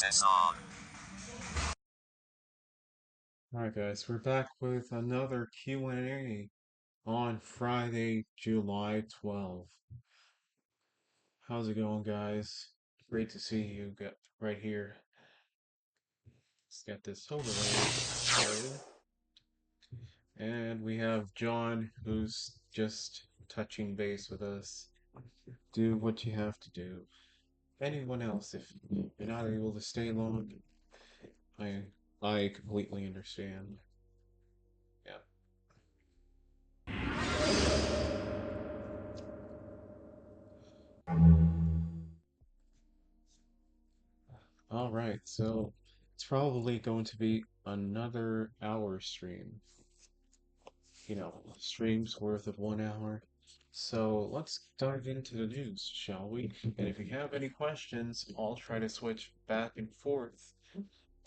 Access on. Alright guys, we're back with another Q&A on Friday, July 12th. How's it going, guys? Great to see you right here. Let's get this overlay started. And we have John, who's just touching base with us. Do what you have to do. Anyone else, if you're not able to stay long, I I completely understand. Yeah. All right, so it's probably going to be another hour stream. Streams worth of 1 hour. So let's dive into the news, shall we? And if you have any questions, I'll try to switch back and forth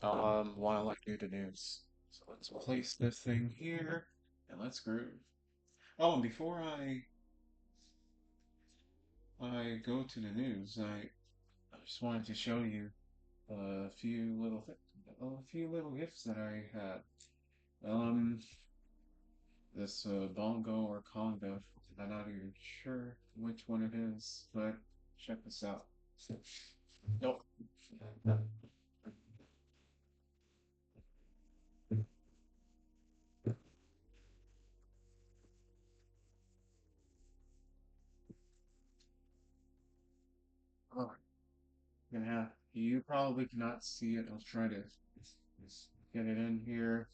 while I do the news. So let's place this thing here and let's groove. Oh, and before I go to the news, I just wanted to show you a few little gifts that I had. Um, this bongo or conga. I'm not even sure which one it is, but check this out. Nope. Oh, gonna have you probably cannot see it. I'll try to get it in here.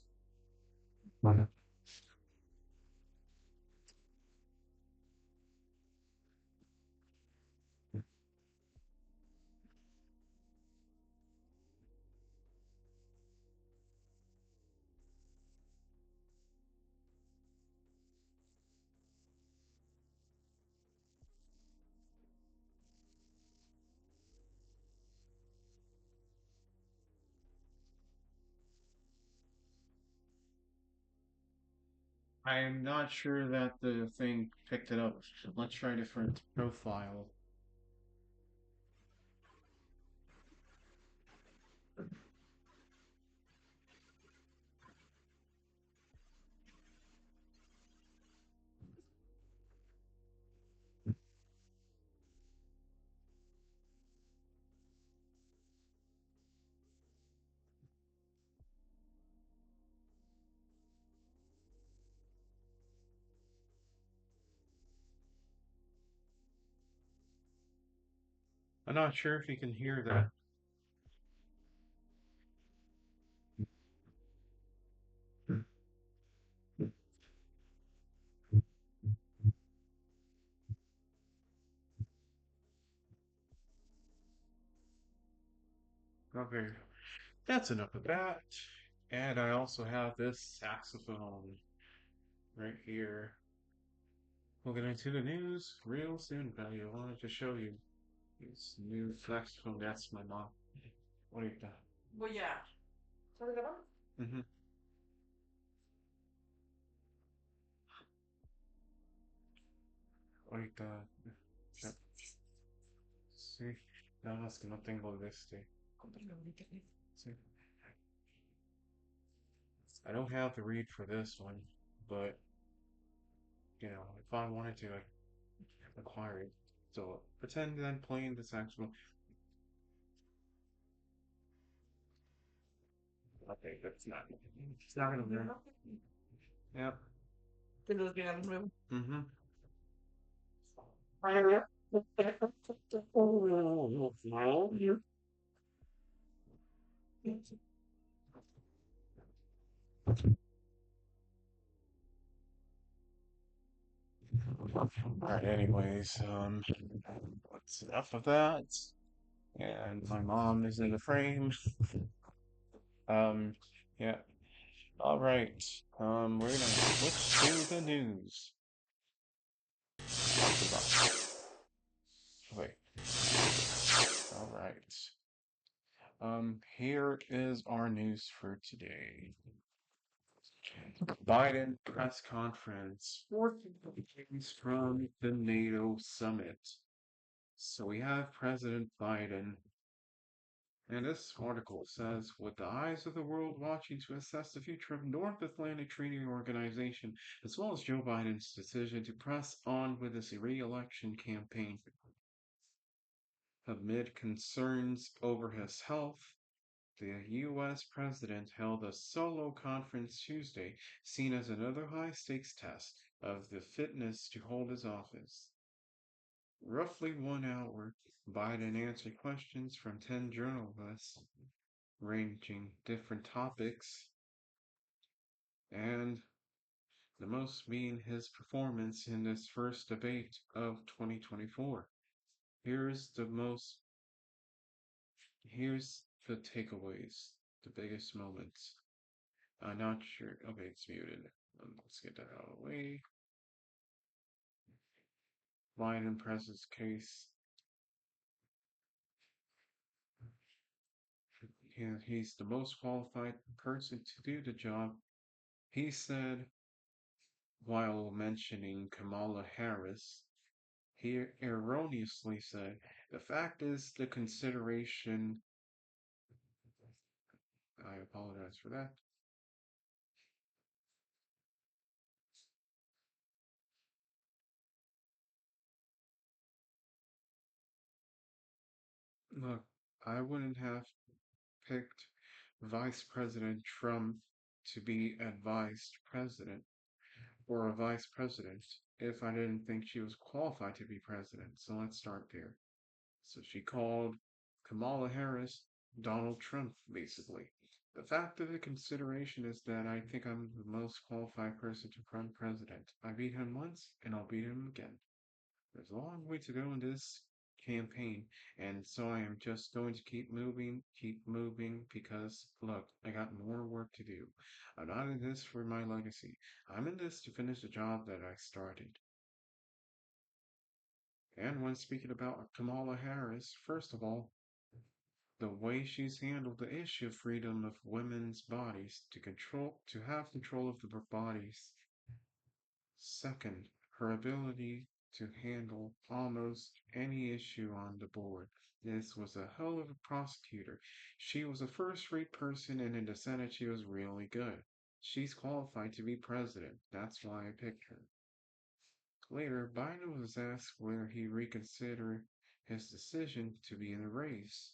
I am not sure that the thing picked it up. Let's try a different profile. I'm not sure if you can hear that. Okay, that's enough of that. And I also have this saxophone right here. We'll get into the news real soon, but I wanted to show you this new saxophone. That's my mom. What do you got? Mm-hmm. Ahorita, ya, sí, nada más que no tengo de este. Sí. I don't have the read for this one, but if I wanted to, I could acquire it. So pretend that I'm playing the saxophone. Okay, that's not. It's not gonna work. Yep. Mm-hmm. Alright, anyways, what's enough of that? And my mom is in the frame. Um, yeah. Alright. We're gonna switch to the news. Wait. Alright. Here is our news for today. Biden press conference. Things from the NATO summit. So we have President Biden And this article says, with the eyes of the world watching to assess the future of North Atlantic Treaty Organization, as well as Joe Biden's decision to press on with his re-election campaign amid concerns over his health, the U.S. president held a solo conference Tuesday, seen as another high stakes test of the fitness to hold his office. Roughly 1 hour, Biden answered questions from 10 journalists, ranging different topics, and the most being his performance in this first debate of 2024. Here's the most, here's the takeaways, the biggest moments. I'm not sure. Okay, it's muted. Let's get that out of the way. Biden presses case. He's the most qualified person to do the job. He said while mentioning Kamala Harris, he erroneously said, the fact is the consideration, I apologize for that. Look, I wouldn't have picked Vice President Trump to be a vice president or a vice president if I didn't think she was qualified to be president. So let's start there. So she called Kamala Harris Donald Trump, basically. The fact of the consideration is that I think I'm the most qualified person to run president. I beat him once, and I'll beat him again. There's a long way to go in this campaign, and so I am just going to keep moving, because, look, I got more work to do. I'm not in this for my legacy. I'm in this to finish the job that I started. And when speaking about Kamala Harris, first of all, the way she's handled the issue of freedom of women's bodies to have control of their bodies. Second, her ability to handle almost any issue on the board. This was a hell of a prosecutor. She was a first-rate person, and in the Senate she was really good. She's qualified to be president. That's why I picked her. Later, Biden was asked whether he reconsidered his decision to be in the race.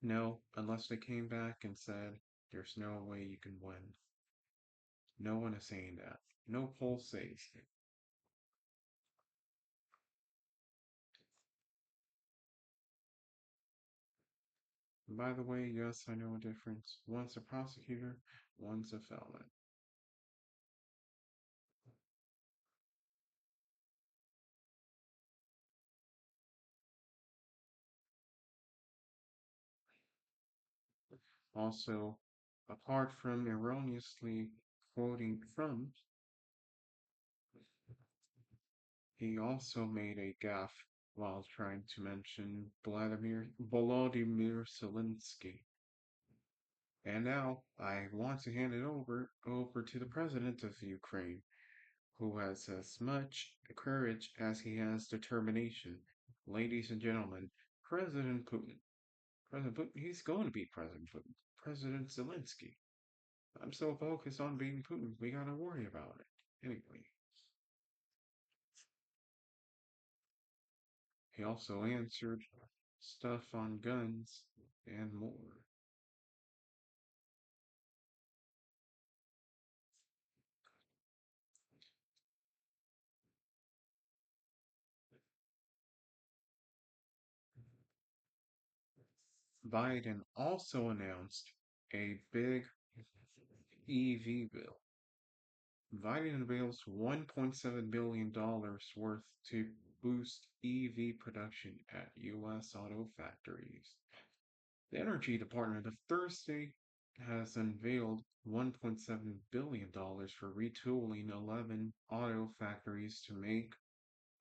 No, unless they came back and said, there's no way you can win. No one is saying that. No poll says. By the way, yes, I know a difference. One's a prosecutor, one's a felon. Also, apart from erroneously quoting Trump, he also made a gaffe while trying to mention Volodymyr Zelensky. And now I want to hand it over to the president of Ukraine, who has as much courage as he has determination. Ladies and gentlemen, President Putin. President Putin, he's going to be President Putin. President Zelensky. I'm so focused on being Putin, we gotta worry about it. Anyway, he also answered stuff on guns and more. Biden also announced a big EV bill. Biden unveils $1.7 billion worth to boost EV production at U.S. auto factories. The Energy Department of Thursday has unveiled $1.7 billion for retooling 11 auto factories to make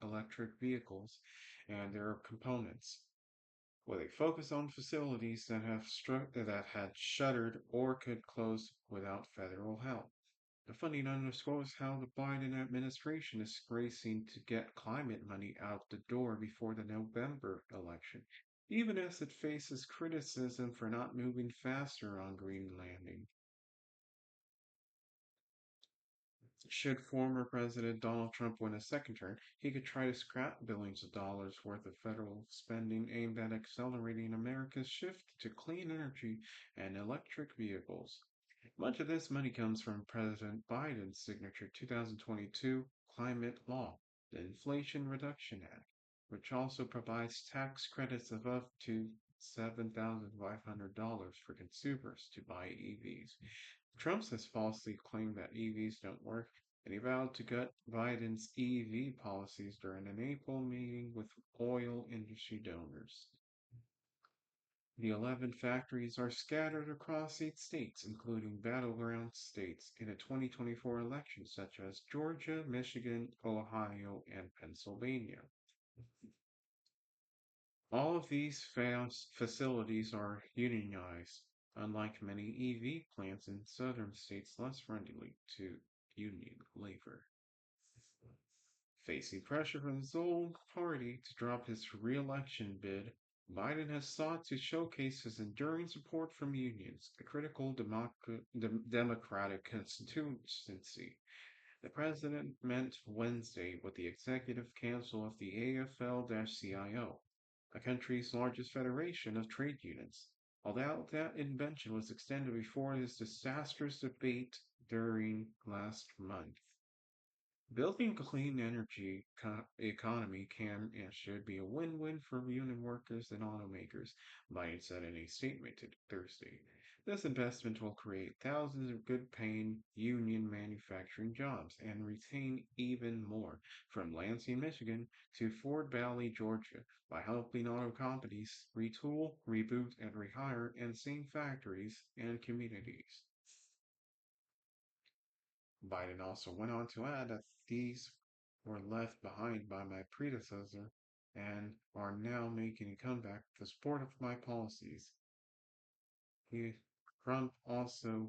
electric vehicles and their components, with a focus on facilities that had shuttered or could close without federal help. The funding underscores how the Biden administration is racing to get climate money out the door before the November election, even as it faces criticism for not moving faster on green landing. Should former President Donald Trump win a second term, he could try to scrap billions of dollars worth of federal spending aimed at accelerating America's shift to clean energy and electric vehicles. Much of this money comes from President Biden's signature 2022 climate law, the Inflation Reduction Act, which also provides tax credits of up to $7,500 for consumers to buy EVs. Trump has falsely claimed that EVs don't work, and he vowed to gut Biden's EV policies during an April meeting with oil industry donors. The 11 factories are scattered across 8 states, including battleground states in a 2024 election, such as Georgia, Michigan, Ohio, and Pennsylvania. All of these facilities are unionized, unlike many EV plants in southern states less friendly to union labor. Facing pressure from his own party to drop his re-election bid, Biden has sought to showcase his enduring support from unions, a critical Democratic constituency. The president met Wednesday with the executive council of the AFL-CIO, the country's largest federation of trade unions. Although that invention was extended before his disastrous debate during last month. Building a clean energy economy can and should be a win-win for union workers and automakers, Biden said in a statement Thursday. This investment will create thousands of good-paying union manufacturing jobs and retain even more from Lansing, Michigan to Fort Valley, Georgia, by helping auto companies retool, reboot, and rehire in same factories and communities. Biden also went on to add that these were left behind by my predecessor and are now making a comeback with the support of my policies. He, Trump also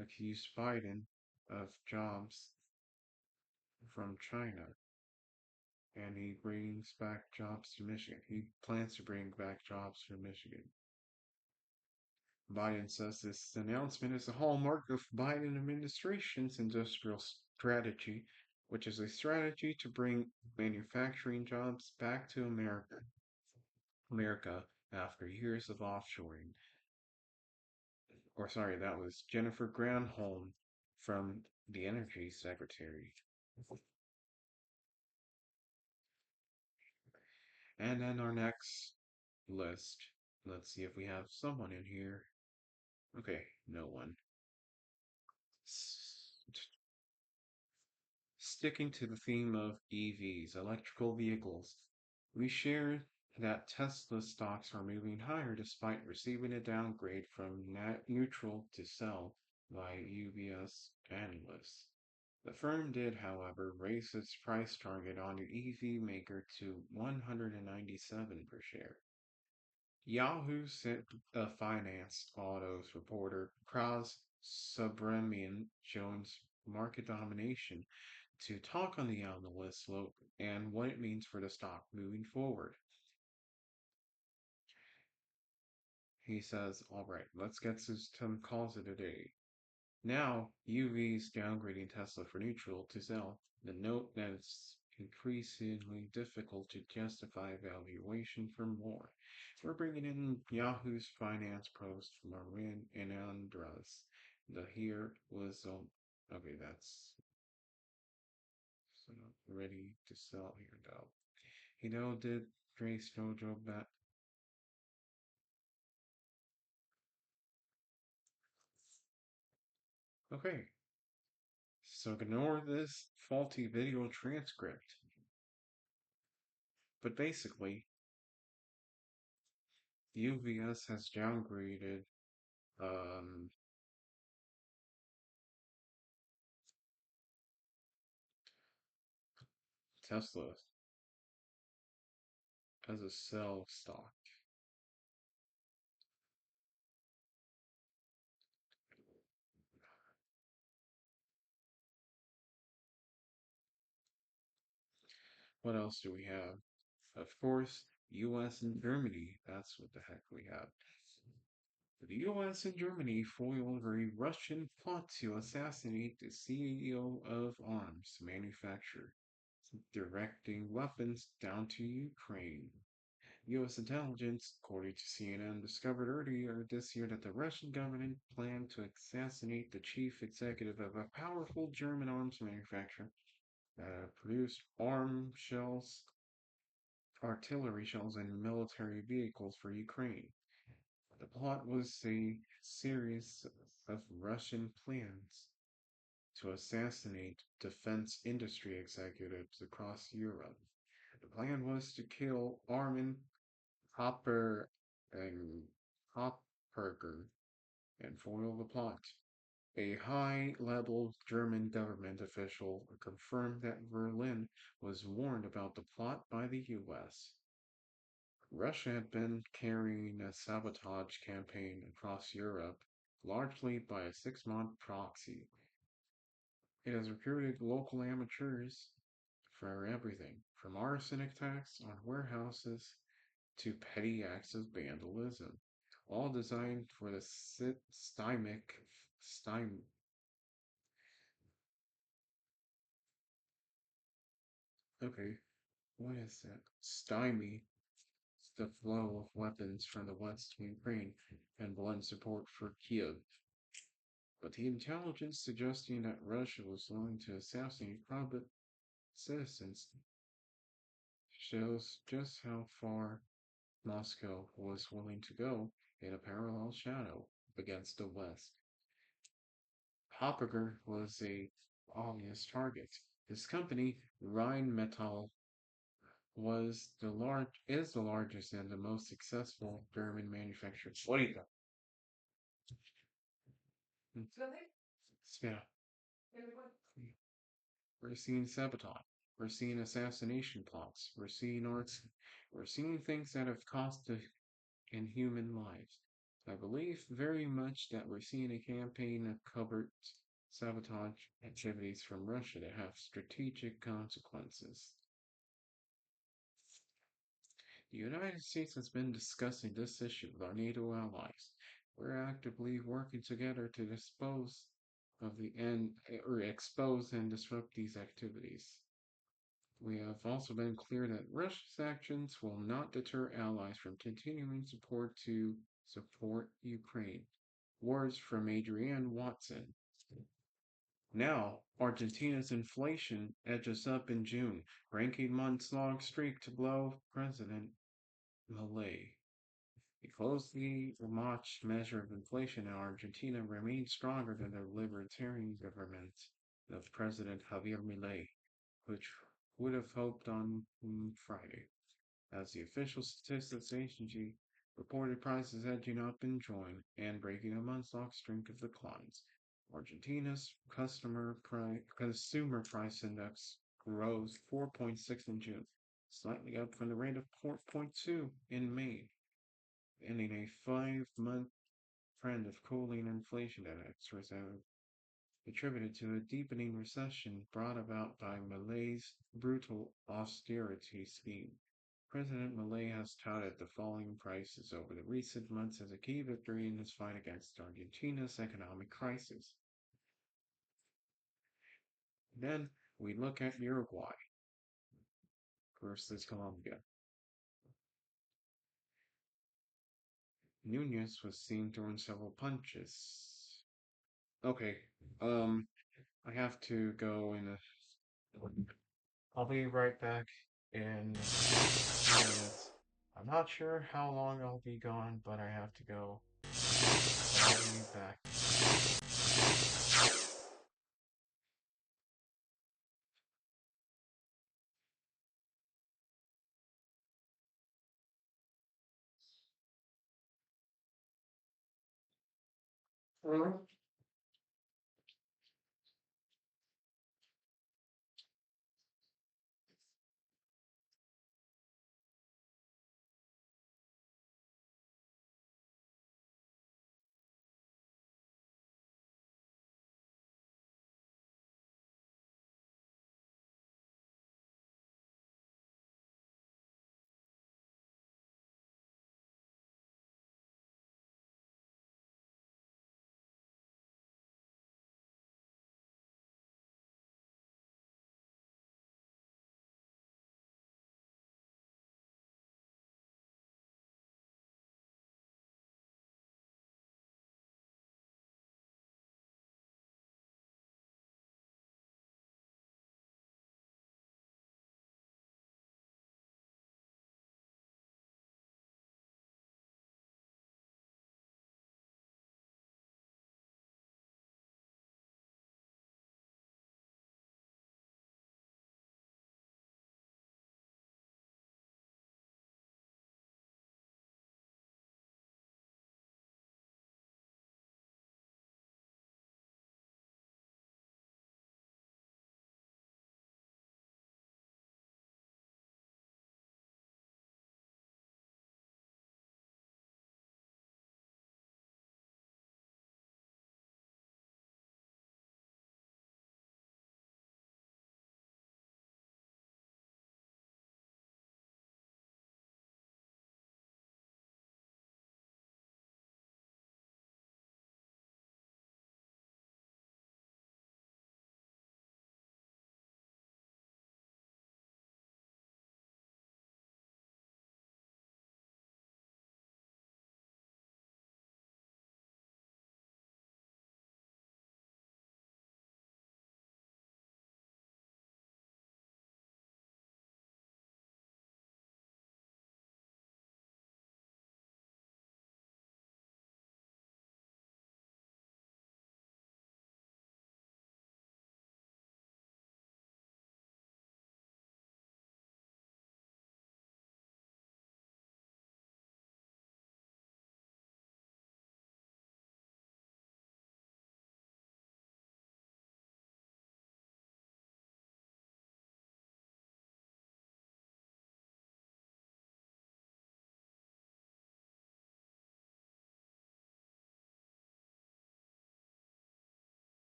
accused Biden of jobs from China, and he brings back jobs to Michigan. He plans to bring back jobs from Michigan. Biden says this announcement is a hallmark of Biden administration's industrial strategy, which is a strategy to bring manufacturing jobs back to America after years of offshoring. Or sorry, that was Jennifer Granholm from the Energy Secretary. And then our next list. Let's see if we have someone in here. Okay, no one. Sticking to the theme of EVs, electrical vehicles, we share that Tesla stocks are moving higher despite receiving a downgrade from net neutral to sell by UBS analysts. The firm did, however, raise its price target on the EV maker to 197 per share. Yahoo sent a finance autos reporter, Pras Subramanian Jones' market domination to talk on the analyst look and what it means for the stock moving forward. He says, all right, let's get to some calls of the day. Now, UV's downgrading Tesla for neutral to sell. The note that it's increasingly difficult to justify valuation for more. We're bringing in Yahoo's finance post from Marin and Andras. The here was okay, that's so ready to sell here though. Did Grace Jojo bet? Okay, so ignore this faulty video transcript. But basically, UVS has downgraded um, Tesla as a sell stock. What else do we have? Of course, US and Germany. That's what the heck we have. The US and Germany foiled a Russian plot to assassinate the CEO of arms manufacturer, directing weapons down to Ukraine. U.S. intelligence, according to CNN, discovered earlier this year that the Russian government planned to assassinate the chief executive of a powerful German arms manufacturer that produced arm shells, artillery shells, and military vehicles for Ukraine. The plot was a series of Russian plans to assassinate defense industry executives across Europe. The plan was to kill Armin Hopper and Hopperger and foil the plot. A high-level German government official confirmed that Berlin was warned about the plot by the US. Russia had been carrying a sabotage campaign across Europe, largely by a 6-month proxy. It has recruited local amateurs for everything, from arson attacks on warehouses to petty acts of vandalism, all designed for the stym, okay, what is that? Stymie the flow of weapons from the west to Ukraine and blunt support for Kiev. But the intelligence suggesting that Russia was willing to assassinate private citizens shows just how far Moscow was willing to go in a parallel shadow against the West. Hopperger was a obvious target. His company, Rheinmetall, is the largest and the most successful German manufacturer. What do you think? Yeah. We're seeing sabotage. We're seeing assassination plots. We're seeing things that have cost inhuman lives. I believe very much that we're seeing a campaign of covert sabotage activities from Russia that have strategic consequences. The United States has been discussing this issue with our NATO allies. We're actively working together to dispose of the end or expose and disrupt these activities. We have also been clear that Russia's actions will not deter allies from continuing to support Ukraine. Words from Adrienne Watson. Now, Argentina's inflation edges up in June, ranking months-long streak to blow President Milei. He closed the March measure of inflation in Argentina remains stronger than the libertarian government of President Javier Milei, which would have hoped on Friday. As the official statistics agency reported prices edging up in June and breaking a month-long streak of declines. Argentina's consumer price index rose 4.6 in June, slightly up from the rate of 4.2 in May, ending a 5-month trend of cooling inflation index attributed to a deepening recession brought about by Malay's brutal austerity scheme. President Malay has touted the falling prices over the recent months as a key victory in his fight against Argentina's economic crisis. Then we look at Uruguay versus Colombia. Nunez was seen throwing several punches. Okay, I have to go in a. I'll be right back in 2 minutes. I'm not sure how long I'll be gone, but I have to go. I'll be back.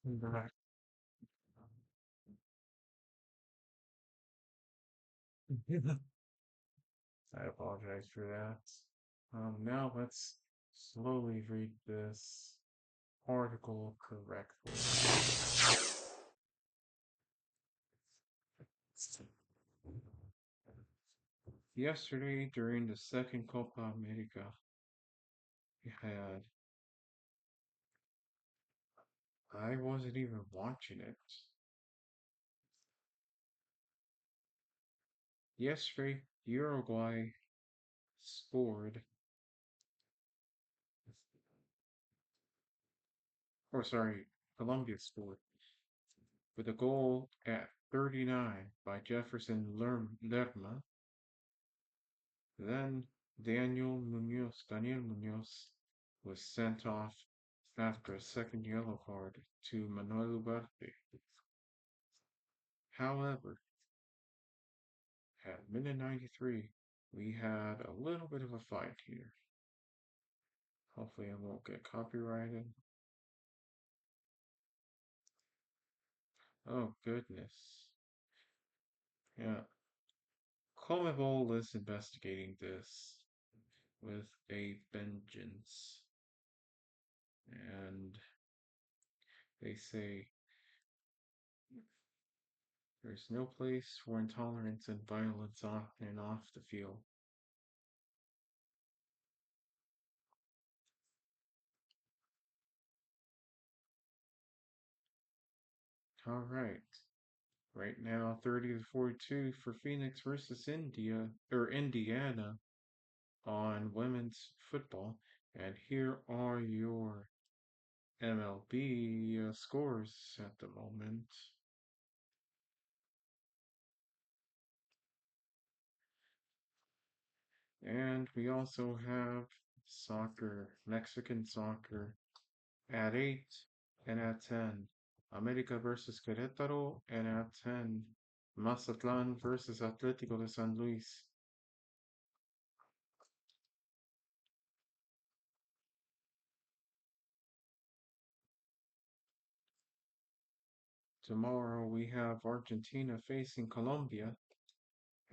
Right. I apologize for that. Now let's slowly read this article correctly. Yesterday, during the second Copa America, we had. I wasn't even watching it. Yesterday, Uruguay scored, or sorry, Colombia scored with a goal at 39 by Lerma. Then Daniel Munoz was sent off after a second yellow card to Manuel Ugarte. However, at minute 93, we had a little bit of a fight here. Hopefully, I won't get copyrighted. Oh, goodness. Yeah. Comebol is investigating this with a vengeance. And they say there's no place for intolerance and violence on and off the field. All right. Right now, 30 to 42 for Phoenix versus Indiana on women's football. And here are your MLB scores at the moment. And we also have soccer, Mexican soccer at 8 and at 10. America versus Querétaro, and at 10. Mazatlan versus Atlético de San Luis. Tomorrow we have Argentina facing Colombia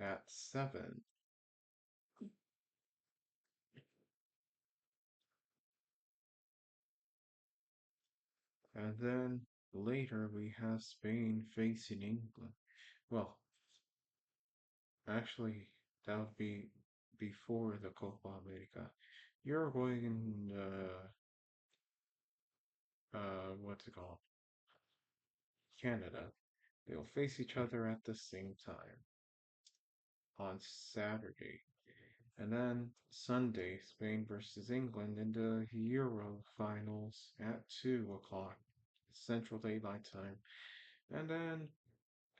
at 7. And then later we have Spain facing England. Well, actually, that would be before the Copa America. Uruguay and what's it called? Canada. They'll face each other at the same time on Saturday. And then Sunday, Spain versus England in the Euro finals at 2 o'clock Central Daylight Time. And then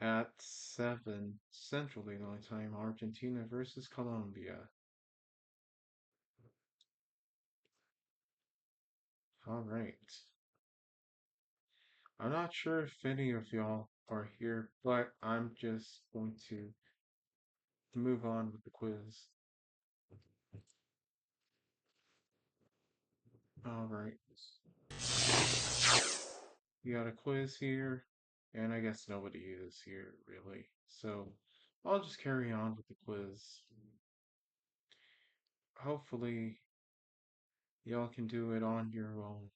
at 7 Central Daylight Time, Argentina versus Colombia. All right. I'm not sure if any of y'all are here, but I'm just going to move on with the quiz. All right. You got a quiz here, and I guess nobody is here really. So I'll just carry on with the quiz. Hopefully, y'all can do it on your own.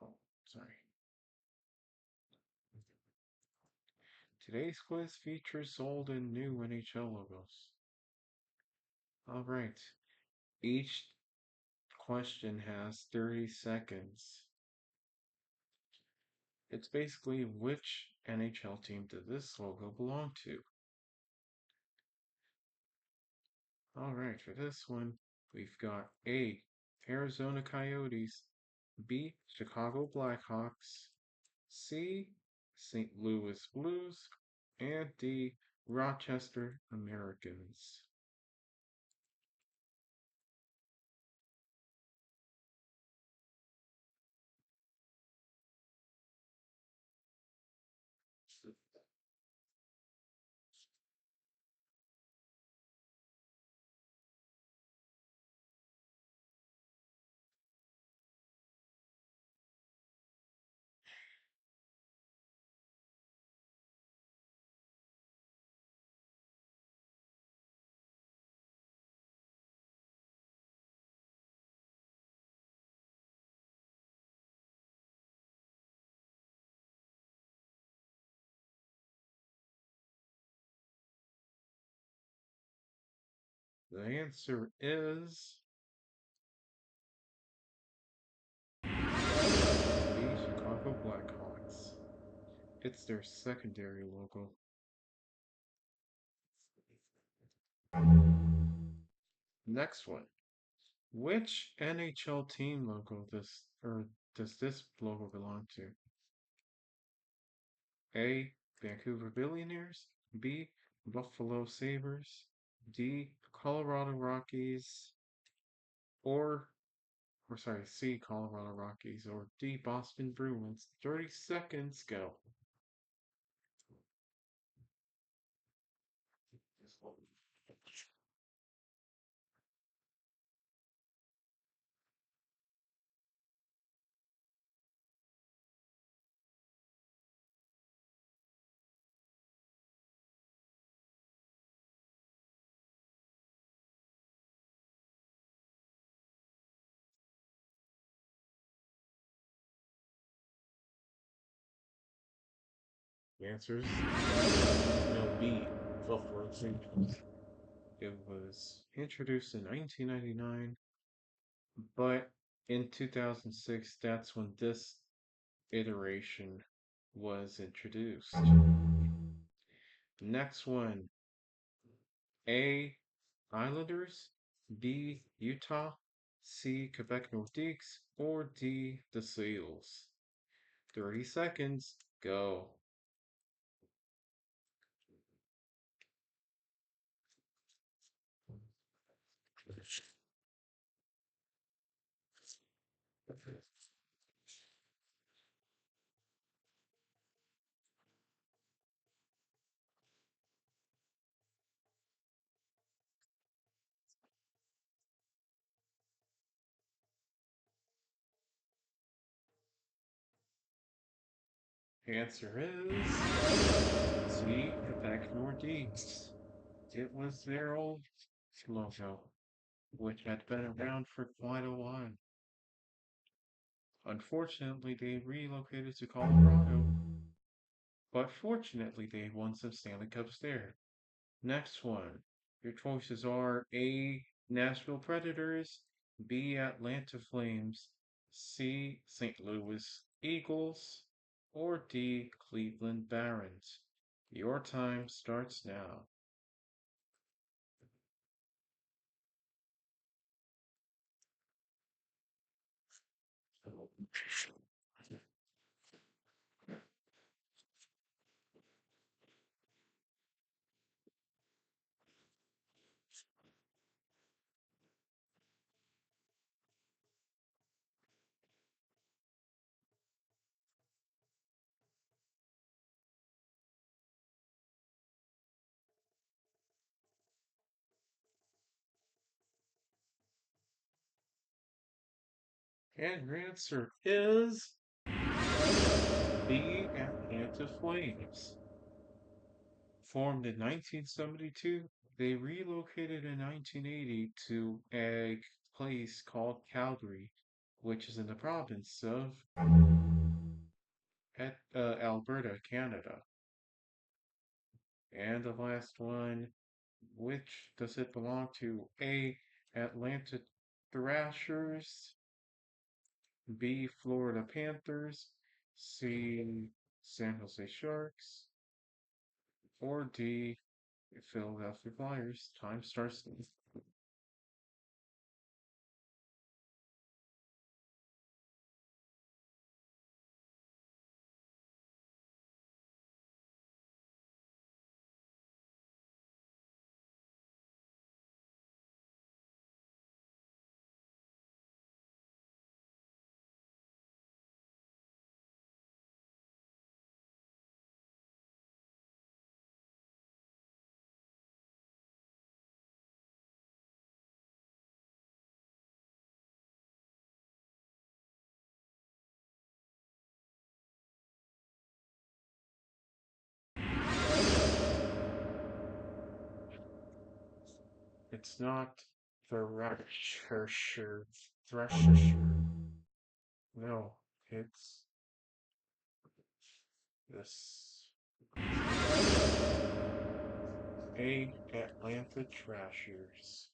Oh, sorry. Today's quiz features old and new NHL logos. All right. Each question has 30 seconds. It's basically which NHL team did this logo belong to? All right, for this one, we've got A, Arizona Coyotes, B, Chicago Blackhawks, C, St. Louis Blues, and D, Rochester Americans. The answer is the Chicago Blackhawks. It's their secondary logo. Next one. Which NHL team logo does this logo belong to? A. Vancouver Billionaires. B. Buffalo Sabres. D. Colorado Rockies. Or sorry, C. Colorado Rockies. Or D. Boston Bruins. 30 seconds, go. The answer is no B. Buffalo Sabres. It was introduced in 1999, but in 2006, that's when this iteration was introduced. Next one. A. Islanders. B. Utah. C. Quebec Nordiques. Or D. The Seals. 30 seconds. Go. Answer is C. Quebec Nordiques. It was their old logo, which had been around for quite a while. Unfortunately, they relocated to Colorado, but fortunately, they won some Stanley Cups there. Next one. Your choices are A. Nashville Predators, B. Atlanta Flames, C. St. Louis Eagles, or D. Cleveland Barons. Your time starts now. And your answer is B. Atlanta Flames. Formed in 1972, they relocated in 1980 to a place called Calgary, which is in the province of Alberta, Canada. And the last one, which does it belong to? A. Atlanta Thrashers, B. Florida Panthers, C. San Jose Sharks, or D. Philadelphia Flyers. Time starts. It's not Thrasher. Thrasher. No, it's this. A. Atlanta Trashers.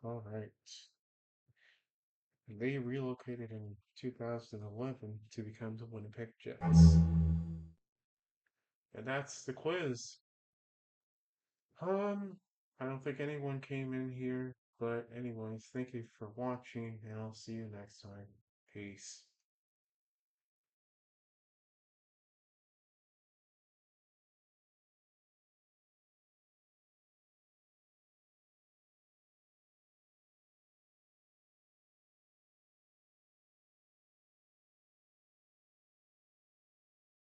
All right. They relocated in 2011 to become the Winnipeg Jets. And that's the quiz. Um, I don't think anyone came in here, but anyways, thank you for watching, and I'll see you next time. Peace.